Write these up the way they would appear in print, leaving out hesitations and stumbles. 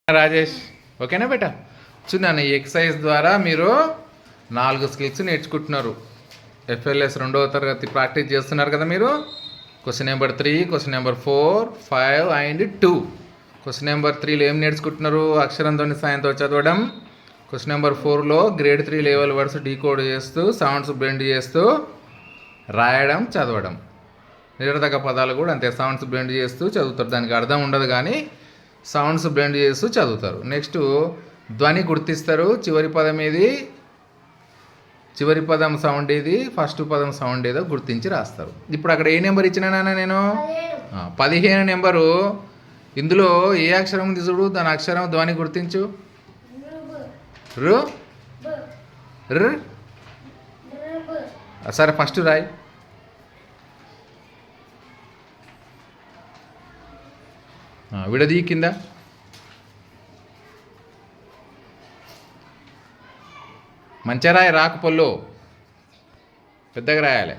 రాజేష్ ఓకేనా బేటా చూడండి ఈ ఎక్సర్సైజ్ ద్వారా మీరు 4 స్కిల్స్ నేర్చుకుంటున్నారు. ఎఫ్ఎల్ఎస్ 2వ తరగతి ప్రాక్టీస్ చేస్తున్నారు కదా మీరు. Question number 3, question number 4, 5 and 2. Question number 3లో ఏం నేర్చుకుంటున్నారు? అక్షరంతోని సాయంతో చదవడం. క్వశ్చన్ నెంబర్ 4లో గ్రేడ్ 3 లెవెల్ వర్డ్స్ డీకోడ్ చేస్తూ సౌండ్స్ బ్లెండ్ చేస్తూ రాయడం చదవడం. నిరర్థక పదాలు కూడా అంతే, సౌండ్స్ బ్లెండ్ చేస్తూ చదువుతారు. దానికి అర్థం ఉండదు కానీ సౌండ్స్ బ్లెండ్ చేస్తూ చదువుతారు. నెక్స్ట్ ధ్వని గుర్తిస్తారు. చివరి పదం ఏది, చివరి పదం సౌండ్ ఏది, ఫస్ట్ పదం సౌండ్ ఏదో గుర్తించి రాస్తారు. ఇప్పుడు అక్కడ ఏ నెంబర్ ఇచ్చినా నేను 15 నెంబరు. ఇందులో ఏ అక్షరం ఉంది చూడు, దాని అక్షరం ధ్వని గుర్తించు. రు ర్ సరే ఫస్ట్ రాయి. విడదీ కింద మంచిగా రాయి, రాకు పొల్లు పెద్దగా రాయాలి.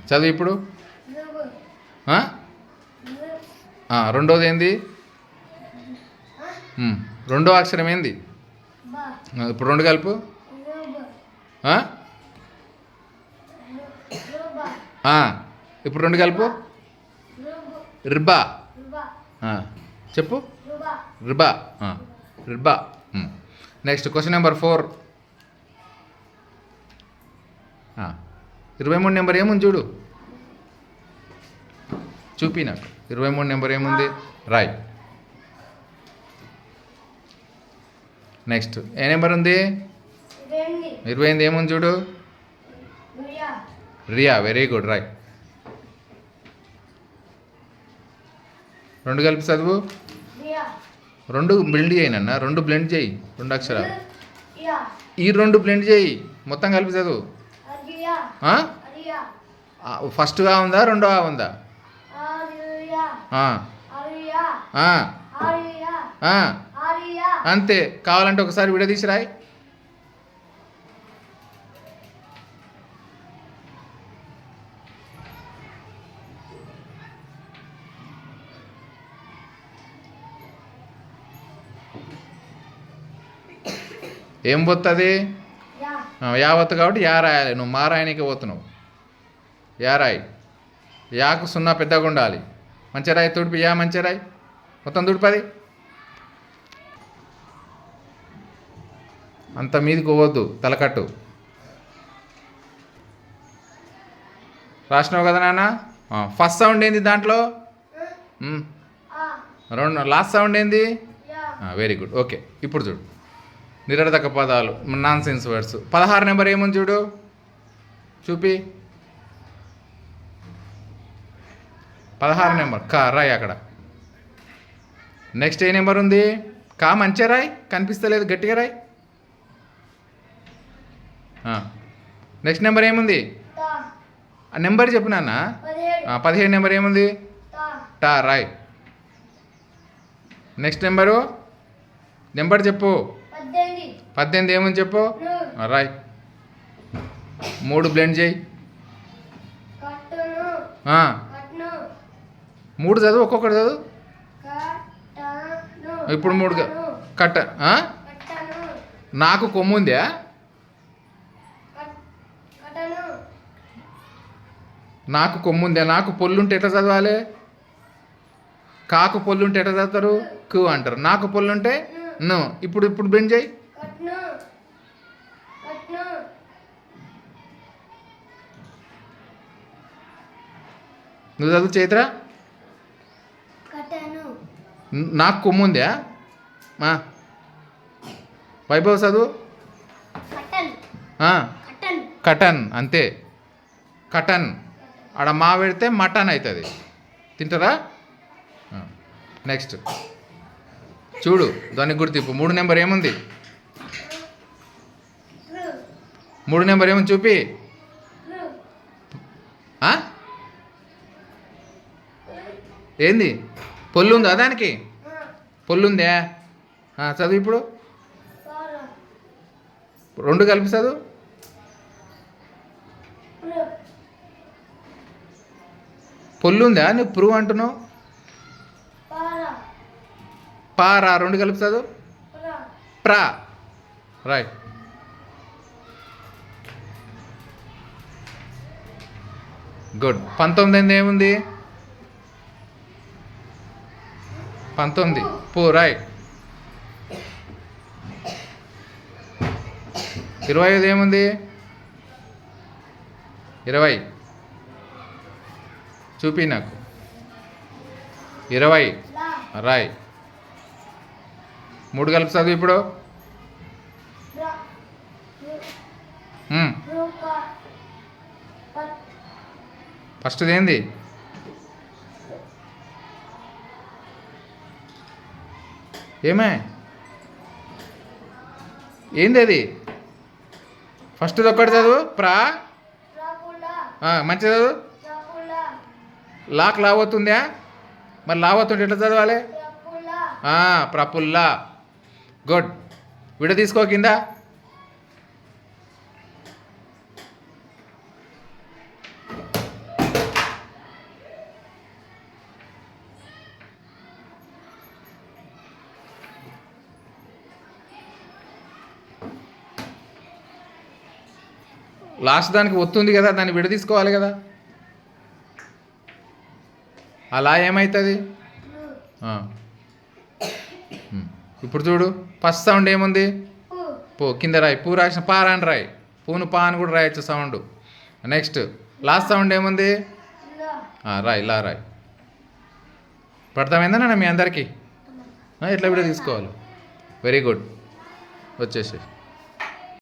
చదువు ఇప్పుడు. రెండోది ఏంది? రెండో అక్షరం ఏంది? ఇప్పుడు 2 కలుపు. ఇప్పుడు 2 కలుపు. రిబా చెప్పు. రిబా రిబా. Next question number 4. 23 నెంబర్ ఏముంది చూడు, చూపి నాకు. 23 నెంబర్ ఏముంది రాయ్. నెక్స్ట్ ఏ నెంబర్ ఉంది? 28 ఏముంది చూడు. Riya, very good Roy. 2 కలిపి చదువు. 2 బ్లెండ్ చేయి నాన్న, 2 బ్లెండ్ చేయి, 2 అక్షరాలు. ఈ 2 బ్లెండ్ చేయి, మొత్తం కలిపి చదువు. ఫస్ట్గా ఉందా రెండోగా ఉందా? అంతే. కావాలంటే ఒకసారి విడదీసి రాయి. ఏం పోతుంది? యావత్తు కాబట్టి యా రాయాలి. నువ్వు మా రాయనికి పోతున్నావు. యా రాయి. యాకు 0 పెద్దగా ఉండాలి. మంచిగా రాయి, తుడిపి. యా మంచిగా రాయి, మొత్తం తుడిపది. అంత మీదకి పోవద్దు, తలకట్టు. రాసినావు కదా నాన్న. ఫస్ట్ సౌండ్ ఏంది దాంట్లో? లాస్ట్ సౌండ్ ఏంది? Very good, okay. ఇప్పుడు చూడు నిరర్థక పదాలు, నాన్ సెన్స్ వర్డ్స్. 16 నెంబర్ ఏముంది చూడు, చూపి. 16 నెంబర్ కా రాయి అక్కడ. నెక్స్ట్ ఏ నెంబర్ ఉంది? కా మంచిగా రాయి, కనిపిస్తలేదు, గట్టిగా రాయి. నెక్స్ట్ నెంబర్ ఏముంది? ఆ నెంబర్ చెప్పు నాన్న. 17 నెంబర్ ఏముంది? టా రాయ్. నెక్స్ట్ నెంబర్ చెప్పు. 18 ఏముంది చెప్పు, రాయ్. 3 బ్లెండ్ చేయి. 3 చదువు, ఒక్కొక్కటి చదువు. ఇప్పుడు 3 కట్ట. నాకు కొమ్ముందా? నాకు కొమ్ముందా? నాకు పొల్లుంటే ఎట్లా చదవాలి? కాకు పొల్లుంటే ఎట్లా చదువుతారు? కు అంటారు. నాకు పొల్లుంటే ను. ఇప్పుడు బెండ్ చేయి. నువ్వు చదువు చైత్ర. నాకు కొమ్ముందా? వైభవ్ చదువు. కటన్, అంతే. కటన్. ఆడ మా పెడితే మటన్ అవుతుంది, తింటారా? నెక్స్ట్ చూడు, దానికి గుర్తింపు. 3 నెంబర్ ఏముంది? 3 నెంబర్ ఏముంది చూపి. ఏంది? పొల్లు ఉందా దానికి? పొల్లుందా? చదువు ఇప్పుడు. 2 కలిపి చదువు. పొల్లు ఉందా నువ్వు ప్రూవ్ అంటున్నావు? పారా రెండు కలిపి చదువు. ప్రా. రైట్. గుడ్. 19 ఏముంది? 19 పూ. రైట్. 25 ఏముంది? 20 చూపి నాకు. 20 రైట్. 3 కలిపి చదువు ఇప్పుడు. ఫస్ట్ ఏంది? ఏమే ఏంది అది? ఫస్ట్ ఒక్కటి చదువు. ప్రా. మంచి చదువు. లాక్ లావవుతుందా? మరి లావవుతుంటే ఎట్లా చదవాలి? ప్రఫుల్లా. గుడ్. విడ తీసుకో కింద. లాస్ట్ దానికి ఒత్తుంది కదా, దాన్ని విడ తీసుకోవాలి కదా. అలా ఏమవుతుంది? ఇప్పుడు చూడు. ఫస్ట్ సౌండ్ ఏముంది? పో. కింద రాయి. పూ రాసిన పా రాని రాయి. పూను పా అని కూడా రాయొచ్చు సౌండ్. నెక్స్ట్ లాస్ట్ సౌండ్ ఏముంది? రాయి. లా రాయి. పడతామైందా మీ అందరికీ? ఎట్లా విడ తీసుకోవాలి? Very good. వచ్చేసి